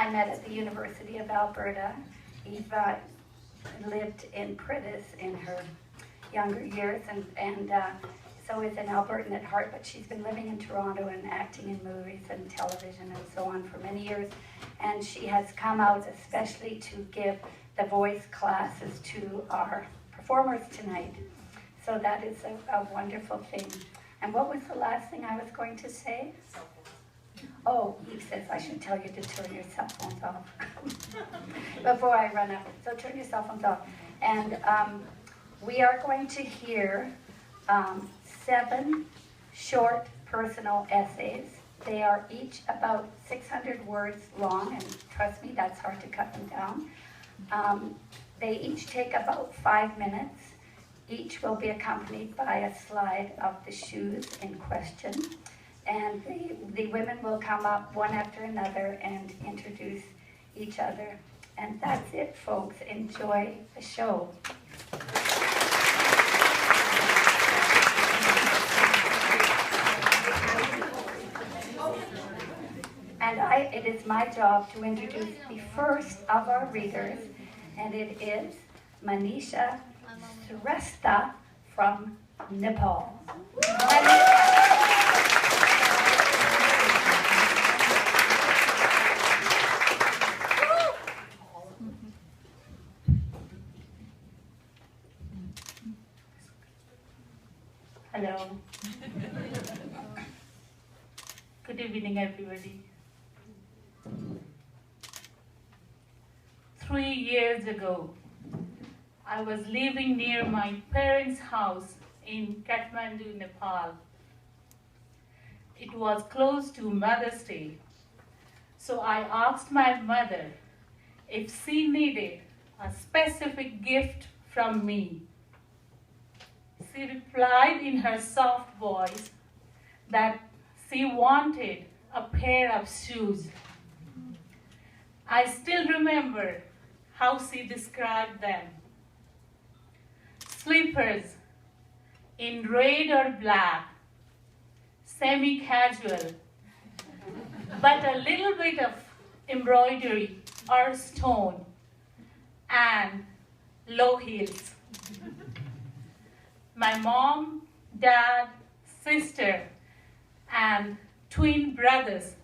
I met at the University of Alberta. Eva lived in Pritis in her younger years, and so is an Albertan at heart, but she's been living in Toronto and acting in movies and television and so on for many years. And she has come out especially to give the voice classes to our performers tonight. So that is a wonderful thing. And what was the last thing I was going to say? Oh, he says I should tell you to turn your cell phones off before I run out. So turn your cell phones off. And we are going to hear 7 short personal essays. They are each about 600 words long, and trust me, that's hard to cut them down. They each take about 5 minutes. Each will be accompanied by a slide of the shoes in question. And the women will come up one after another and introduce each other. And that's it, folks. Enjoy the show. And it is my job to introduce the first of our readers, and it is Manisha Shrestha from Nepal. Hello. Good evening, everybody. 3 years ago, I was living near my parents' house in Kathmandu, Nepal. It was close to Mother's Day, so I asked my mother if she needed a specific gift from me. She replied in her soft voice that she wanted a pair of shoes. I still remember how she described them. Slippers in red or black, semi-casual, but a little bit of embroidery or stone, and low heels. My mom, dad, sister, and twin brothers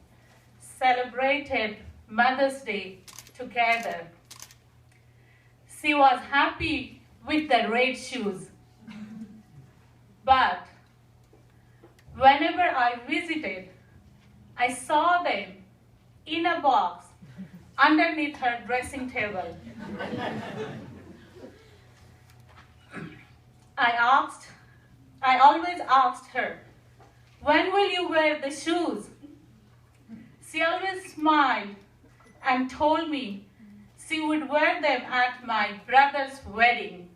celebrated Mother's Day together. She was happy with the red shoes, but whenever I visited, I saw them in a box underneath her dressing table. I always asked her, "When will you wear the shoes?" She always smiled and told me she would wear them at my brother's wedding.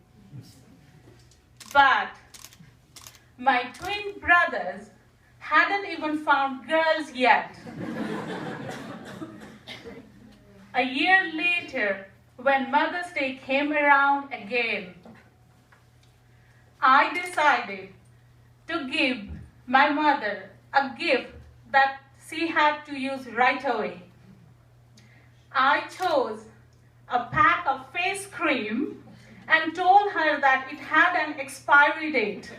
But my twin brothers hadn't even found girls yet. A year later, when Mother's Day came around again, I decided to give my mother a gift that she had to use right away. I chose a pack of face cream and told her that it had an expiry date.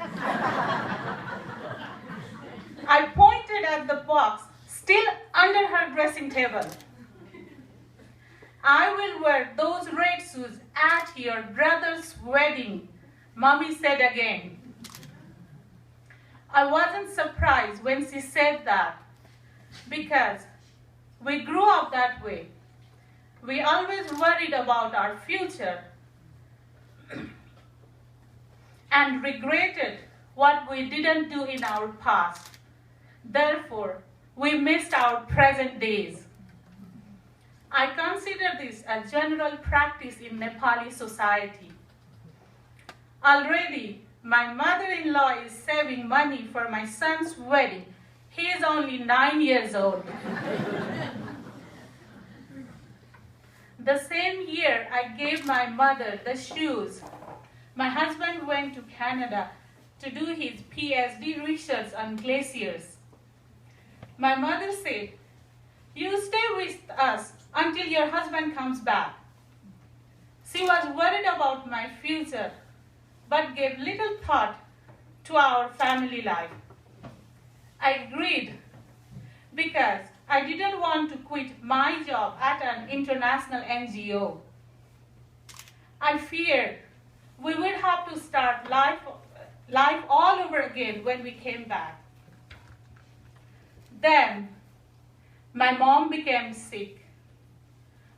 I pointed at the box still under her dressing table. "I will wear those red shoes at your brother's wedding," Mommy said again. I wasn't surprised when she said that, because we grew up that way. We always worried about our future and regretted what we didn't do in our past. Therefore, we missed our present days. I consider this a general practice in Nepali society. Already, my mother-in-law is saving money for my son's wedding. He is only 9 years old. The same year I gave my mother the shoes, my husband went to Canada to do his PhD research on glaciers. My mother said, "You stay with us until your husband comes back. She was worried about my future, but gave little thought to our family life. I agreed because I didn't want to quit my job at an international NGO. I feared we would have to start life all over again when we came back. Then, my mom became sick.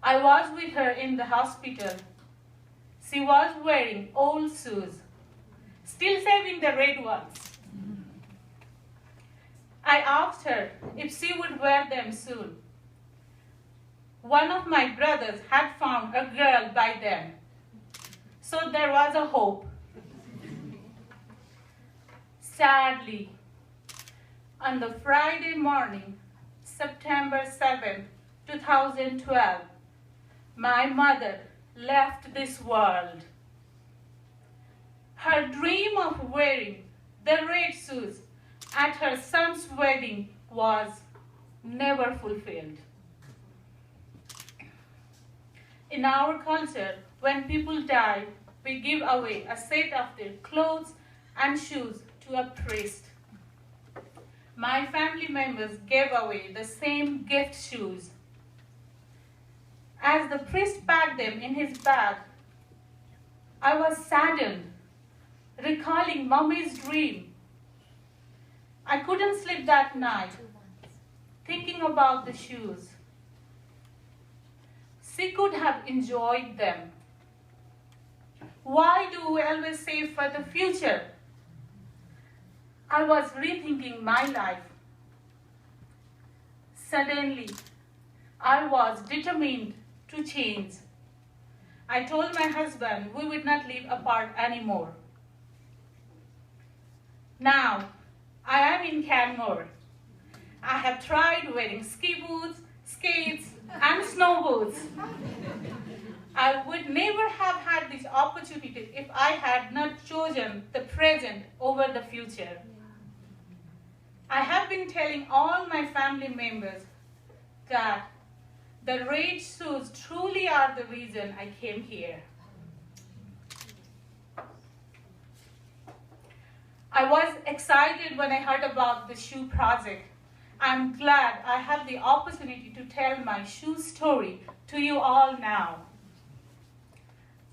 I was with her in the hospital. She was wearing old shoes, still saving the red ones. I asked her if she would wear them soon. One of my brothers had found a girl by then, so there was a hope. Sadly, on the Friday morning, September 7, 2012, my mother left this world. Her dream of wearing the red shoes at her son's wedding was never fulfilled. In our culture, when people die, we give away a set of their clothes and shoes to a priest. My family members gave away the same gift shoes. As the priest packed them in his bag, I was saddened, recalling Mommy's dream. I couldn't sleep that night, thinking about the shoes. She could have enjoyed them. Why do we always save for the future? I was rethinking my life. Suddenly, I was determined to change. I told my husband we would not live apart anymore. Now, I am in Canmore. I have tried wearing ski boots, skates, and snow boots. I would never have had this opportunity if I had not chosen the present over the future. I have been telling all my family members that the red shoes truly are the reason I came here. I was excited when I heard about the shoe project. I'm glad I have the opportunity to tell my shoe story to you all now.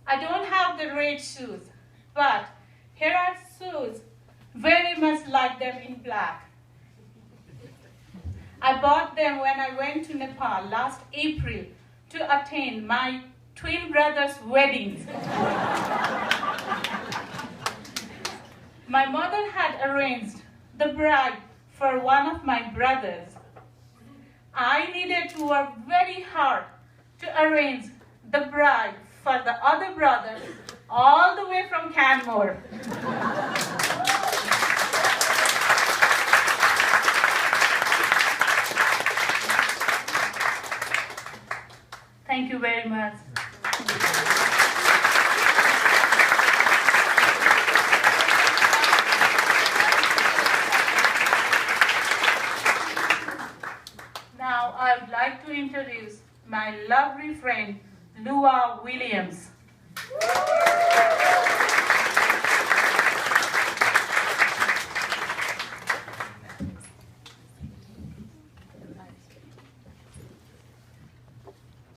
I don't have the red shoes, but here are shoes very much like them in black. I bought them when I went to Nepal last April to attend my twin brothers' weddings. My mother had arranged the bride for one of my brothers. I needed to work very hard to arrange the bride for the other brother all the way from Canmore. Thank you very much. Now I would like to introduce my lovely friend, Lua Williams.